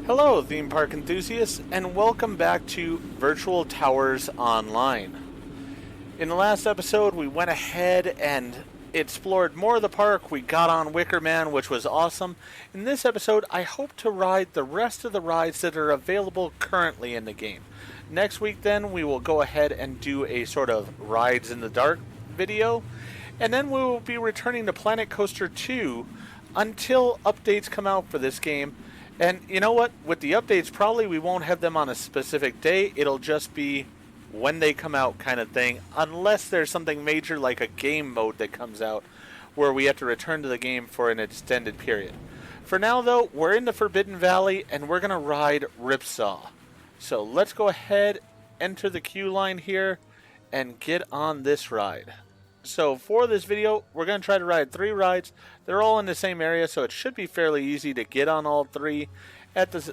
Hello, theme park enthusiasts, and welcome back to Virtual Towers Online. In the last episode, we went ahead and explored more of the park. We got on Wicker Man, which was awesome. In this episode, I hope to ride the rest of the rides that are available currently in the game. Next week, then, we will go ahead and do a sort of Rides in the Dark video, and then we will be returning to Planet Coaster 2 until updates come out for this game. And you know what? With the updates, probably we won't have them on a specific day. It'll just be when they come out kind of thing, unless there's something major like a game mode that comes out where we have to return to the game for an extended period. For now, though, we're in the Forbidden Valley, and we're going to ride Ripsaw. So let's go ahead, enter the queue line here, and get on this ride. So for this video, we're going to try to ride 3 rides. They're all in the same area, so it should be fairly easy to get on all 3 at this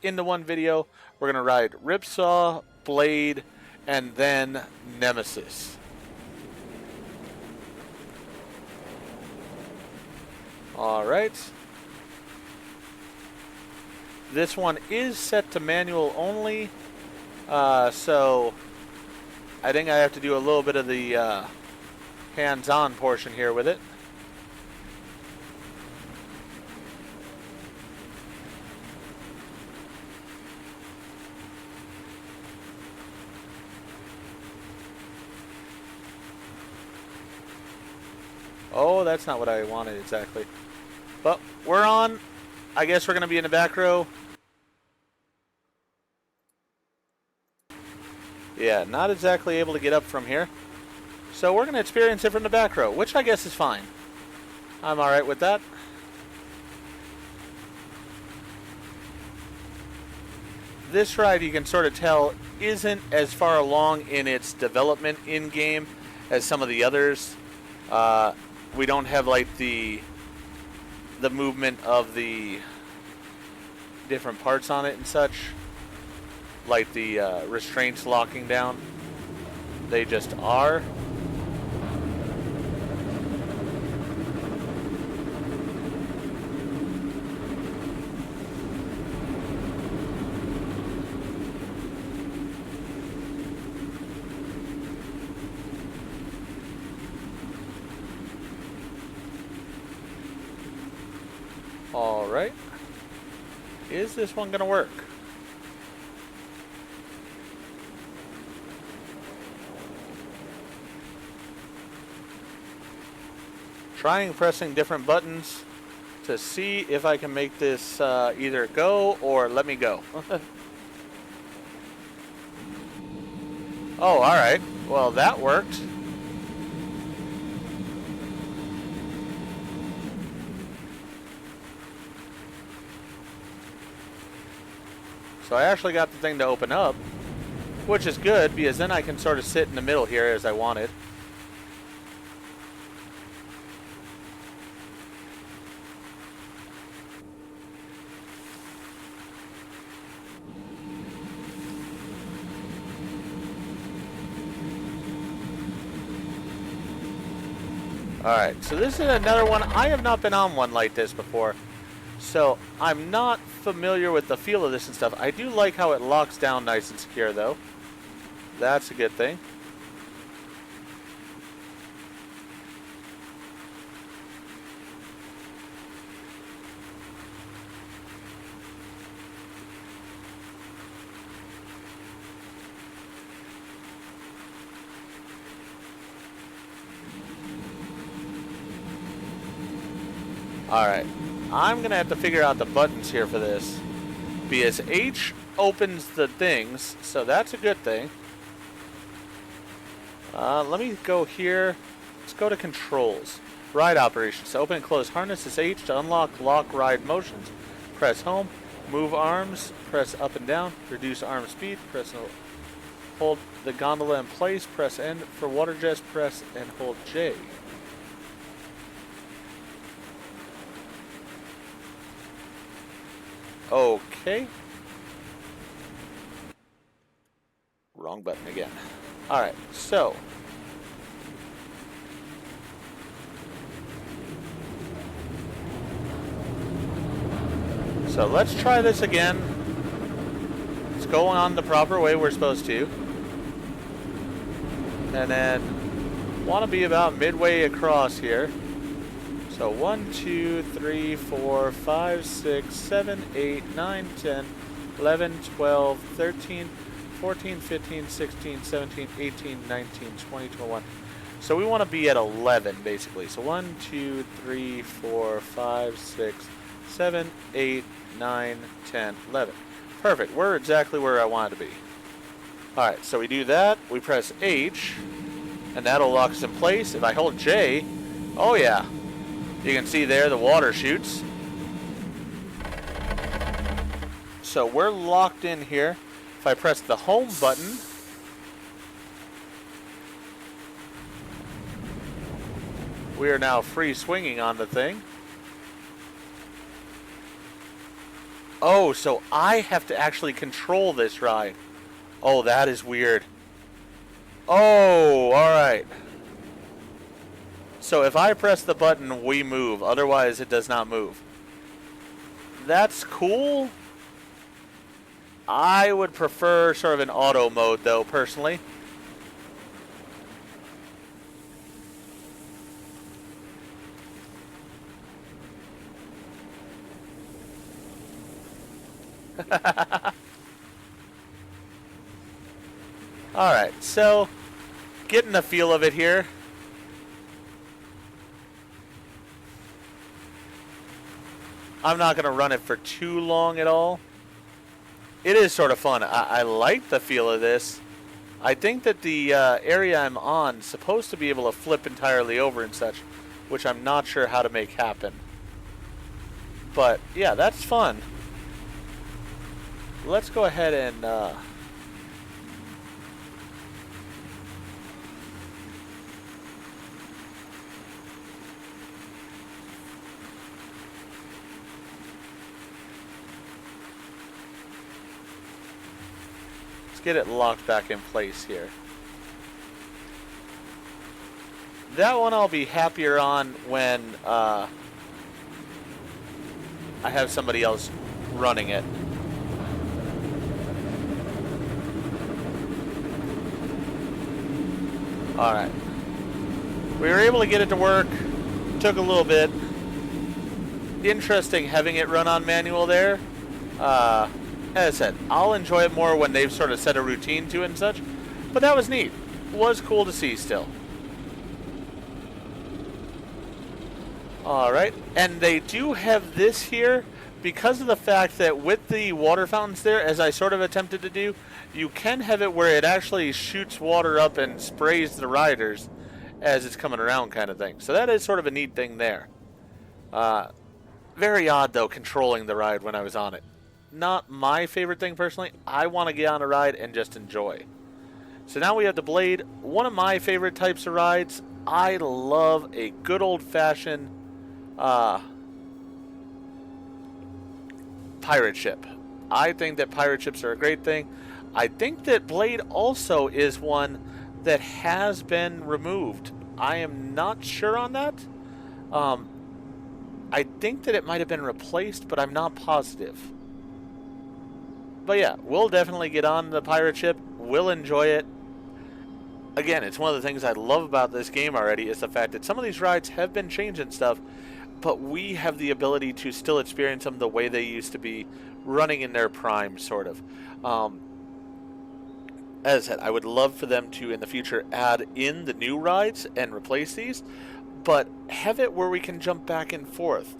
into one video. We're going to ride Ripsaw, Blade, and then Nemesis. Alright. This one is set to manual only, so I think I have to do a little bit of the hands-on portion here with it. Oh, that's not what I wanted exactly. But we're on. I guess we're going to be in the back row. Yeah, not exactly able to get up from here. So we're going to experience it from the back row, which I guess is fine. I'm alright with that. This ride, you can sort of tell, isn't as far along in its development in-game as some of the others. We don't have like the movement of the different parts on it and such, like the restraints locking down. They just are. Alright. Is this one going to work? Trying pressing different buttons to see if I can make this either go or let me go. Oh, alright. Well, that worked. So I actually got the thing to open up, which is good because then I can sort of sit in the middle here as I wanted. Alright, so this is another one. I have not been on one like this before, so I'm not familiar with the feel of this and stuff. I do like how it locks down nice and secure, though. That's a good thing. Alright, I'm going to have to figure out the buttons here for this, because H opens the things, so that's a good thing. Let me go here. Let's go to controls. Ride operations. To open and close harness is H. To unlock lock ride motions, press home. Move arms, press up and down. Reduce arm speed, press and hold the gondola in place, press N. For water jets, press and hold J. Okay. Wrong button again. Alright, so So let's try this again. Let's go on the proper way we're supposed to. And then want to be about midway across here. So 1, 2, 3, 4, 5, 6, 7, 8, 9, 10, 11, 12, 13, 14, 15, 16, 17, 18, 19, 20, 21. So we want to be at 11 basically. So 1, 2, 3, 4, 5, 6, 7, 8, 9, 10, 11. Perfect. We're exactly where I want it to be. Alright, so we do that. We press H, and that'll lock us in place. If I hold J, oh yeah, you can see there the water shoots. So we're locked in here. If I press the home button, we are now free swinging on the thing. Oh, so I have to actually control this ride. Oh, that is weird. Oh, alright. So if I press the button, we move. Otherwise, it does not move. That's cool. I would prefer sort of an auto mode, though, personally. Alright, so getting the feel of it here. I'm not going to run it for too long at all. It is sort of fun. I like the feel of this. I think that the area I'm on is supposed to be able to flip entirely over and such, which I'm not sure how to make happen. But yeah, that's fun. Let's go ahead and let's get it locked back in place here. That one I'll be happier on when I have somebody else running it. Alright. We were able to get it to work. Took a little bit. Interesting having it run on manual there. As I said, I'll enjoy it more when they've sort of set a routine to it and such. But that was neat. Was cool to see still. Alright. And they do have this here because of the fact that with the water fountains there, as I sort of attempted to do, you can have it where it actually shoots water up and sprays the riders as it's coming around kind of thing. So that is sort of a neat thing there. Very odd, though, controlling the ride when I was on it. Not my favorite thing, personally. I want to get on a ride and just enjoy. So now we have the Blade. One of my favorite types of rides. I love a good old-fashioned pirate ship. I think that pirate ships are a great thing. I think that Blade also is one that has been removed. I am not sure on that. I think that it might have been replaced, but I'm not positive. But yeah, we'll definitely get on the pirate ship. We'll enjoy it. Again, it's one of the things I love about this game already is the fact that some of these rides have been changed and stuff, but we have the ability to still experience them the way they used to be, running in their prime, sort of. As I said, I would love for them to, in the future, add in the new rides and replace these, but have it where we can jump back and forth.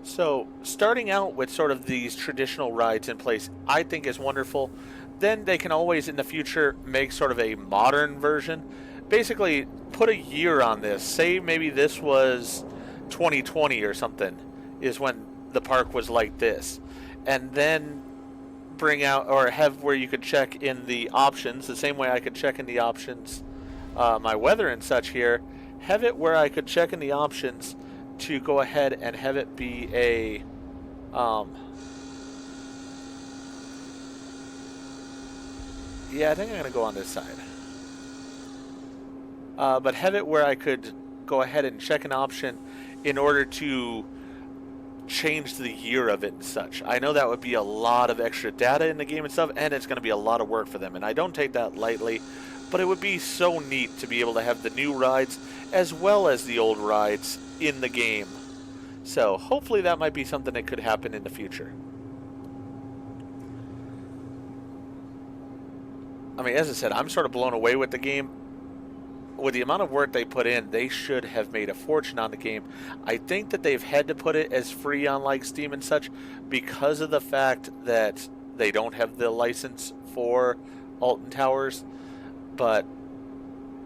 So, starting out with sort of these traditional rides in place, I think is wonderful. Then they can always, in the future, make sort of a modern version. Basically, put a year on this. Say maybe this was 2020 or something, is when the park was like this. And then bring out, or have where you could check in the options, the same way I could check in the options, my weather and such here. Have it where I could check in the options to go ahead and have it be a, yeah, I think I'm going to go on this side. But have it where I could go ahead and check an option in order to change the year of it and such. I know that would be a lot of extra data in the game and stuff, and it's going to be a lot of work for them, and I don't take that lightly, but it would be so neat to be able to have the new rides as well as the old rides in the game. So hopefully that might be something that could happen in the future. I mean, as I said, I'm sort of blown away with the game. With the amount of work they put in, they should have made a fortune on the game. I think that they've had to put it as free on like Steam and such because of the fact that they don't have the license for Alton Towers. But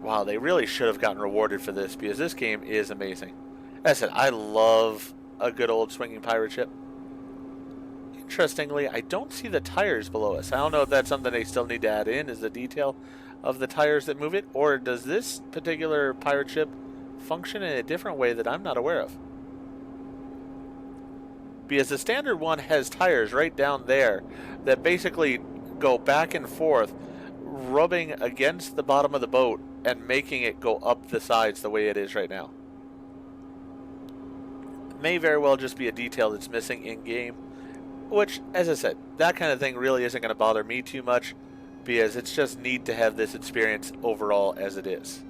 wow, they really should have gotten rewarded for this because this game is amazing. As I said, I love a good old swinging pirate ship. Interestingly, I don't see the tires below us. I don't know if that's something they still need to add in, is the detail of the tires that move it, or does this particular pirate ship function in a different way that I'm not aware of? Because the standard one has tires right down there that basically go back and forth, rubbing against the bottom of the boat and making it go up the sides the way it is right now. May very well just be a detail that's missing in game, which, as I said, that kind of thing really isn't going to bother me too much because it's just neat to have this experience overall as it is.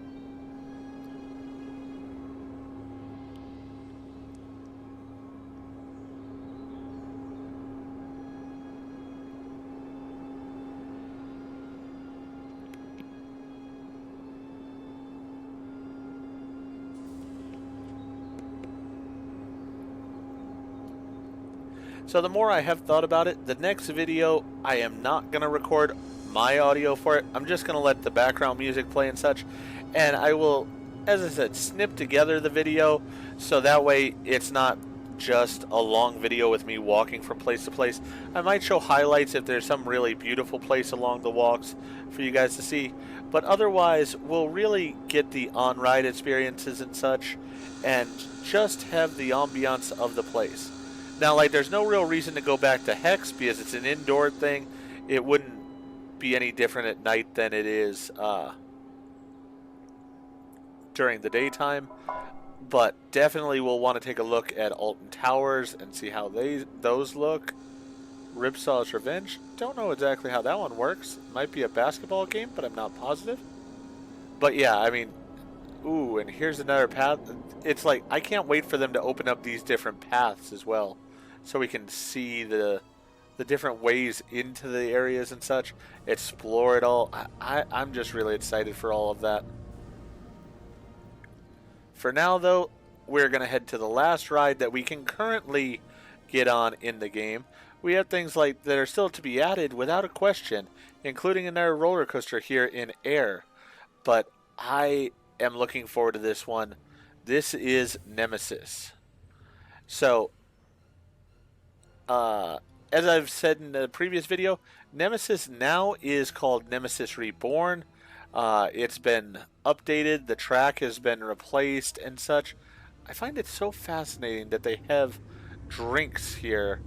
So the more I have thought about it, the next video I am not going to record my audio for it. I'm just going to let the background music play and such. And I will, as I said, snip together the video so that way it's not just a long video with me walking from place to place. I might show highlights if there's some really beautiful place along the walks for you guys to see. But otherwise, we'll really get the on-ride experiences and such and just have the ambiance of the place. Now, like, there's no real reason to go back to Hex because it's an indoor thing. It wouldn't be any different at night than it is during the daytime. But definitely we'll want to take a look at Alton Towers and see how those look. Ripsaw's Revenge. Don't know exactly how that one works. Might be a basketball game, but I'm not positive. But yeah, I mean, ooh, and here's another path. It's like, I can't wait for them to open up these different paths as well, so we can see the different ways into the areas and such, explore it all. I'm just really excited for all of that. For now, though, we're going to head to the last ride that we can currently get on in the game. We have things like that are still to be added without a question, including another roller coaster here in Air. But I am looking forward to this one. This is Nemesis. So, as I've said in the previous video, Nemesis now is called Nemesis Reborn. It's been updated, the track has been replaced and such. I find it so fascinating that they have drinks here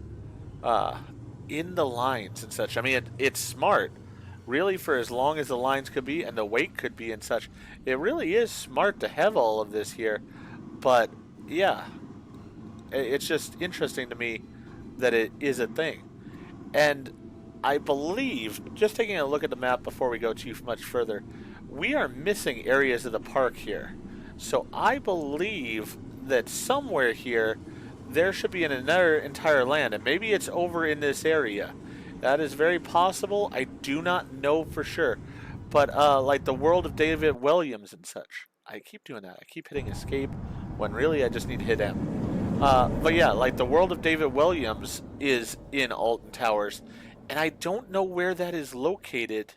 in the lines and such. I mean, it's smart, really, for as long as the lines could be and the wait could be and such. It really is smart to have all of this here. But, yeah, it's just interesting to me that it is a thing. And I believe, just taking a look at the map before we go too much further, we are missing areas of the park here. So I believe that somewhere here there should be another entire land, and maybe it's over in this area. That is very possible. I do not know for sure. But like the world of David Williams and such. I keep doing that. I keep hitting escape when really I just need to hit M. But yeah, like the world of David Williams is in Alton Towers. And I don't know where that is located.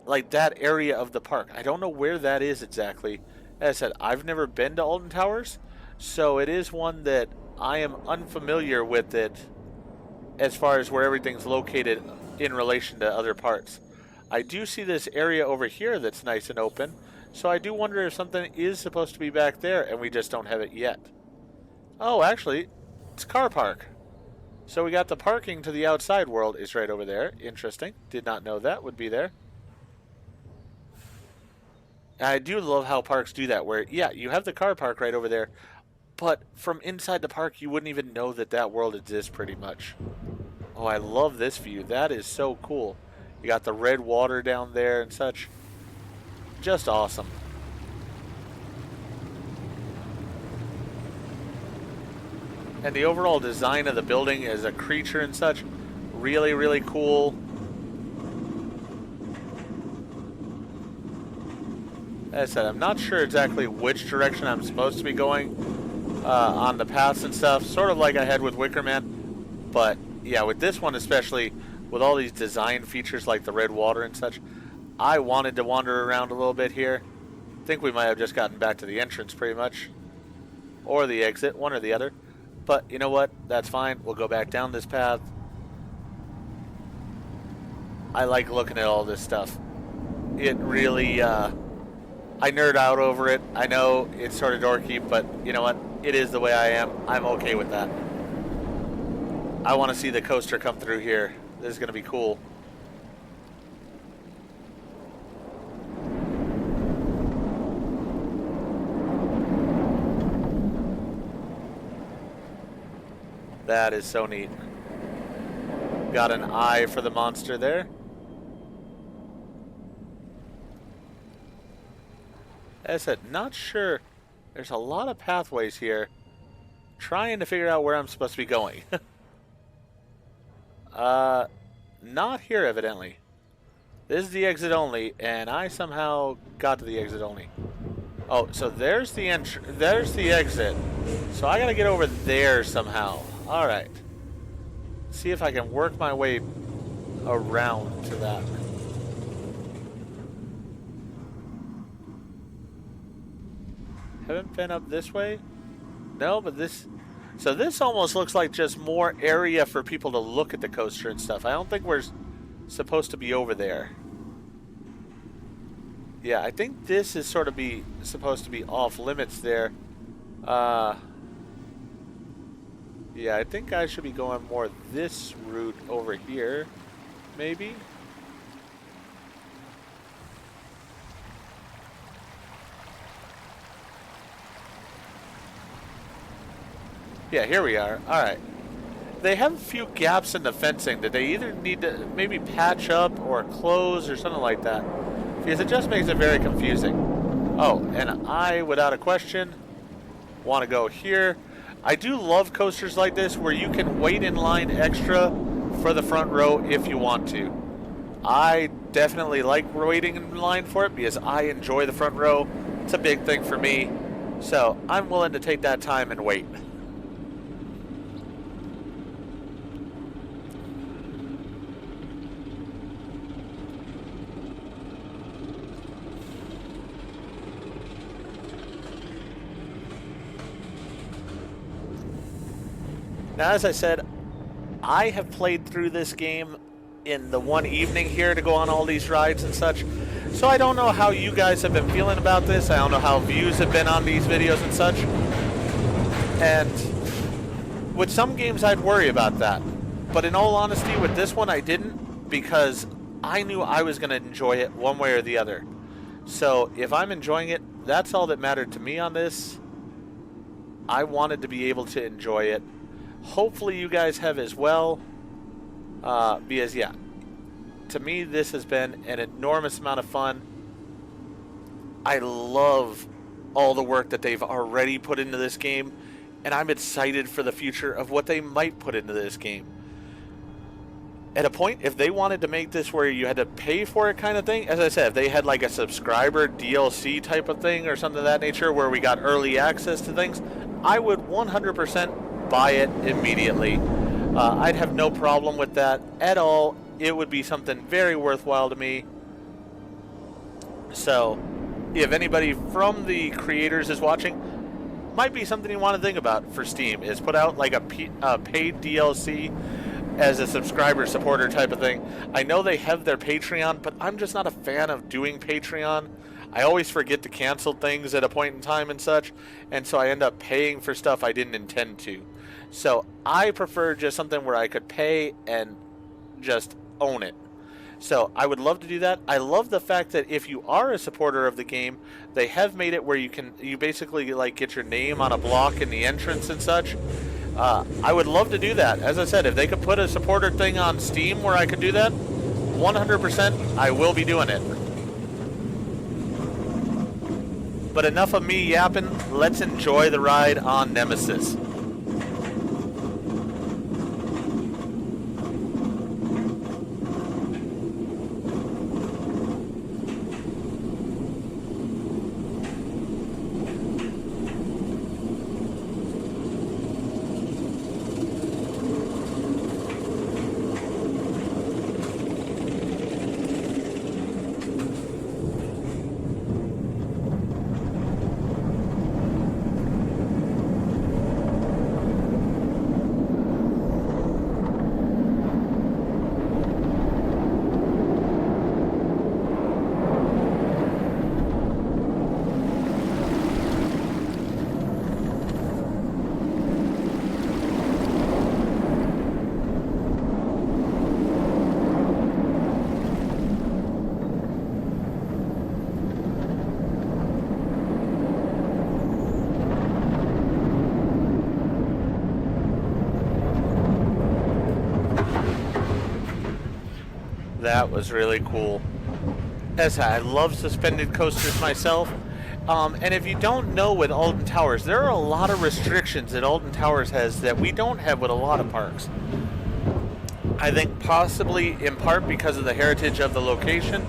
Like that area of the park. I don't know where that is exactly. As I said, I've never been to Alton Towers. So it is one that I am unfamiliar with it as far as where everything's located in relation to other parts. I do see this area over here that's nice and open. So I do wonder if something is supposed to be back there and we just don't have it yet. Oh, actually, it's car park. So we got the parking to the outside world is right over there. Interesting. Did not know that would be there. I do love how parks do that where, yeah, you have the car park right over there, but from inside the park, you wouldn't even know that that world exists pretty much. Oh, I love this view. That is so cool. You got the red water down there and such. Just awesome. And the overall design of the building as a creature and such, really, really cool. As I said, I'm not sure exactly which direction I'm supposed to be going on the paths and stuff, sort of like I had with Wicker Man. But yeah, with this one especially, with all these design features like the red water and such, I wanted to wander around a little bit here. I think we might have just gotten back to the entrance pretty much, or the exit, one or the other. But you know what? That's fine. We'll go back down this path. I like looking at all this stuff. It really, I nerd out over it. I know it's sort of dorky, but you know what? It is the way I am. I'm okay with that. I want to see the coaster come through here. This is going to be cool. That is so neat. Got an eye for the monster there. As I said, not sure. There's a lot of pathways here. Trying to figure out where I'm supposed to be going. Not here, evidently. This is the exit only, and I somehow got to the exit only. Oh, so there's the there's the exit. So I gotta get over there somehow. Alright. See if I can work my way around to that. Haven't been up this way? No, but this... So this almost looks like just more area for people to look at the coaster and stuff. I don't think we're supposed to be over there. Yeah, I think this is sort of supposed to be off limits there. Yeah, I think I should be going more this route over here, maybe. Yeah, here we are. Alright. They have a few gaps in the fencing that they either need to maybe patch up or close or something like that. Because it just makes it very confusing. Oh, and I, without a question, want to go here. I do love coasters like this where you can wait in line extra for the front row if you want to. I definitely like waiting in line for it because I enjoy the front row. It's a big thing for me. So I'm willing to take that time and wait. Now, as I said, I have played through this game in the one evening here to go on all these rides and such. So I don't know how you guys have been feeling about this. I don't know how views have been on these videos and such. And with some games, I'd worry about that. But in all honesty, with this one, I didn't, because I knew I was going to enjoy it one way or the other. So if I'm enjoying it, that's all that mattered to me on this. I wanted to be able to enjoy it. Hopefully you guys have as well, because yeah, to me this has been an enormous amount of fun. I love all the work that they've already put into this game, and I'm excited for the future of what they might put into this game. At a point, if they wanted to make this where you had to pay for it kind of thing, as I said, if they had like a subscriber DLC type of thing or something of that nature where we got early access to things, I would 100% buy it immediately. I'd have no problem with that at all. It would be something very worthwhile to me. So, if anybody from the creators is watching, might be something you want to think about for Steam, is put out like a paid DLC as a subscriber supporter type of thing. I know they have their Patreon, but I'm just not a fan of doing Patreon. I always forget to cancel things at a point in time and such, and so I end up paying for stuff I didn't intend to. So I prefer just something where I could pay and just own it. So I would love to do that. I love the fact that if you are a supporter of the game, they have made it where you basically like get your name on a block in the entrance and such. I would love to do that. As I said, if they could put a supporter thing on Steam where I could do that, 100% I will be doing it. But enough of me yapping. Let's enjoy the ride on Nemesis. That was really cool. As I love suspended coasters myself. And if you don't know with Alton Towers, there are a lot of restrictions that Alton Towers has that we don't have with a lot of parks. I think possibly in part because of the heritage of the location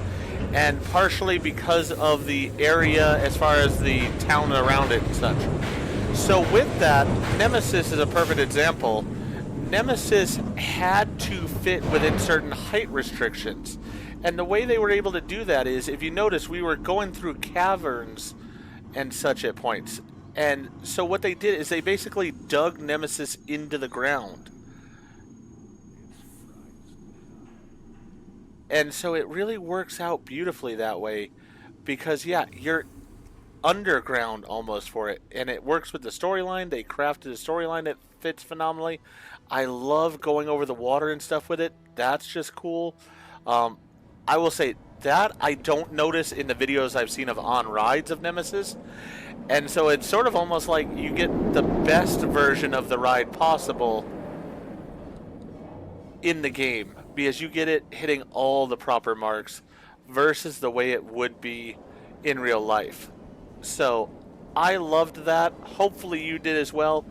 and partially because of the area as far as the town around it and such. So with that, Nemesis is a perfect example. Nemesis had to fit within certain height restrictions. And the way they were able to do that is, if you notice, we were going through caverns and such at points. And so what they did is they basically dug Nemesis into the ground. And so it really works out beautifully that way because, yeah, you're underground almost for it. And it works with the storyline. They crafted a storyline that fits phenomenally. I love going over the water and stuff with it. That's just cool. I will say that I don't notice in the videos I've seen of on-rides of Nemesis. And so it's sort of almost like you get the best version of the ride possible in the game because you get it hitting all the proper marks versus the way it would be in real life. So I loved that. Hopefully you did as well.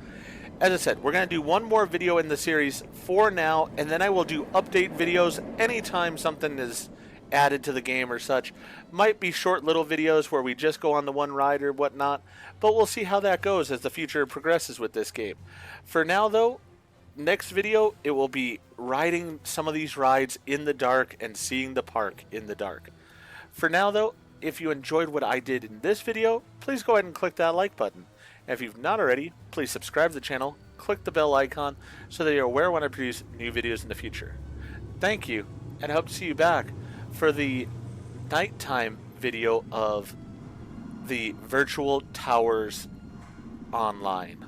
As I said, we're going to do one more video in the series for now, and then I will do update videos anytime something is added to the game or such. Might be short little videos where we just go on the one ride or whatnot, but we'll see how that goes as the future progresses with this game. For now, though, next video, it will be riding some of these rides in the dark and seeing the park in the dark. For now, though, if you enjoyed what I did in this video, please go ahead and click that like button. And if you've not already, please subscribe to the channel, click the bell icon so that you're aware when I produce new videos in the future. Thank you, and I hope to see you back for the nighttime video of the Virtual Towers Online.